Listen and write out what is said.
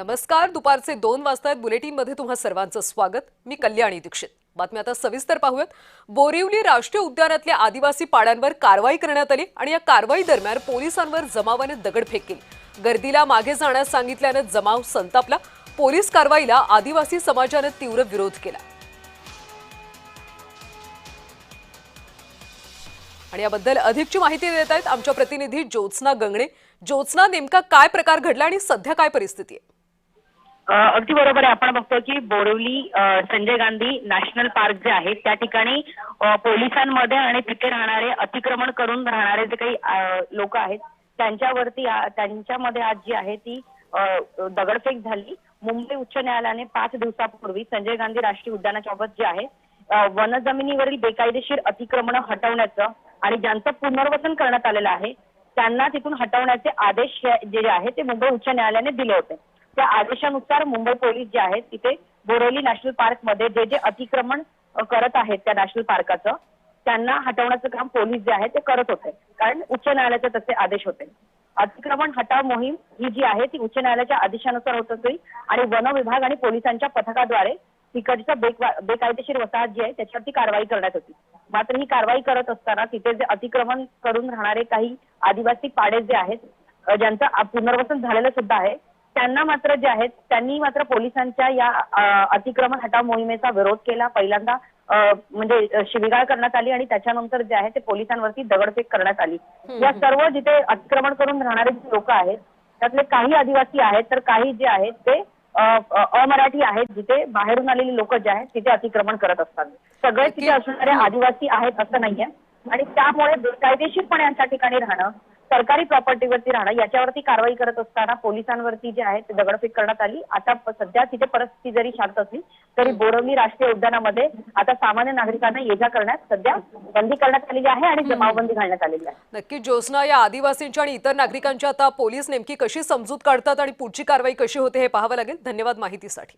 नमस्कार, दुपारचे 2 वाजतायत. बुलेटिनमध्ये तुम्हा सर्वांचं स्वागत. मी कल्याणी दीक्षित. बातमी आता सविस्तर पाहूयात. बोरिवली राष्ट्रीय उद्यानातल्या आदिवासी पाड्यांवर कारवाई करण्यात आली आणि या कारवाई दरम्यान पोलिसांवर जमावाने दगडफेक केली. गर्दीला मागे जाण्यास सांगितल्याने जमाव संतापला. पोलीस कारवाईला आदिवासी समाजाने तीव्र विरोध केला. आणि याबद्दल अधिकची माहिती देत आहेत आमच्या प्रतिनिधी ज्योत्स्ना गंगणे. ज्योत्स्ना, नेमका काय प्रकार घडला आणि सध्या काय परिस्थिती आहे? अगदी बरोबर आहे. आपण बघतो की बोरिवली संजय गांधी नॅशनल पार्क जे आहे त्या ठिकाणी पोलिसांमध्ये आणि तिथे राहणारे अतिक्रमण करून राहणारे जे काही लोक आहेत त्यांच्यामध्ये आज जी आहे ती दगडफेक झाली. मुंबई उच्च न्यायालयाने 5 दिवसापूर्वी संजय गांधी राष्ट्रीय उद्यानाबाबत जे आहे वनजमिनीवरील बेकायदेशीर अतिक्रमण हटवण्याचं आणि ज्यांचं पुनर्वसन करण्यात आलेलं आहे त्यांना तिथून हटवण्याचे आदेश जे आहे ते मुंबई उच्च न्यायालयाने दिले होते. त्या आदेशानुसार मुंबई पोलीस जे आहेत तिथे बोरिवली नॅशनल पार्क मध्ये जे अतिक्रमण करत आहेत त्या नॅशनल पार्काचं त्यांना हटवण्याचं काम पोलीस जे आहे ते करत होते, कारण उच्च न्यायालयाचे तसे आदेश होते. अतिक्रमण हटाव मोहीम ही जी आहे ती उच्च न्यायालयाच्या आदेशानुसार होत होती आणि वन विभाग आणि पोलिसांच्या पथकाद्वारे तिकडच्या बेकायदेशीर वसाहत जी आहे त्याच्यावरती कारवाई करण्यात होती. मात्र ही कारवाई करत असताना तिथे जे अतिक्रमण करून राहणारे काही आदिवासी पाडे जे आहेत ज्यांचं पुनर्वसन झालेलं सुद्धा आहे त्यांना मात्र जे आहेत त्यांनी मात्र पोलिसांच्या या अतिक्रमण हटाव मोहिमेचा विरोध केला. पहिल्यांदा म्हणजे शिवीगाळ करण्यात आली आणि त्याच्यानंतर जे आहे ते पोलिसांवरती दगडफेक करण्यात आली. या सर्व जिथे अतिक्रमण करून राहणारे लोक आहेत त्यातले काही आदिवासी आहेत तर काही जे आहेत ते अमराठी आहेत, जिथे बाहेरून आलेली लोक जे आहेत तिथे अतिक्रमण करत असतात. सगळे तिथे असणारे आदिवासी आहेत असं नाहीये आणि त्यामुळे बेकायदेशीरपणे यांच्या ठिकाणी राहणं, सरकारी प्रॉपर्टीवरती राहणं याच्यावरती कारवाई करत असताना पोलिसांवरती जे आहे ते दगडफेक करण्यात आली. आता सध्या तिथे परिस्थिती जरी शांत असली तरी बोरिवली राष्ट्रीय उद्यानामध्ये आता सामान्य नागरिकांना ये जा करण्यास सध्या बंदी करण्यात आलेली आहे आणि जमावबंदी घालण्यात आलेली आहे. नक्की ज्योत्स्ना, या आदिवासींच्या आणि इतर नागरिकांच्या आता पोलीस नेमकी कशी समजूत काढतात आणि पुढची कारवाई कशी होते हे पाहावं लागेल. धन्यवाद माहितीसाठी.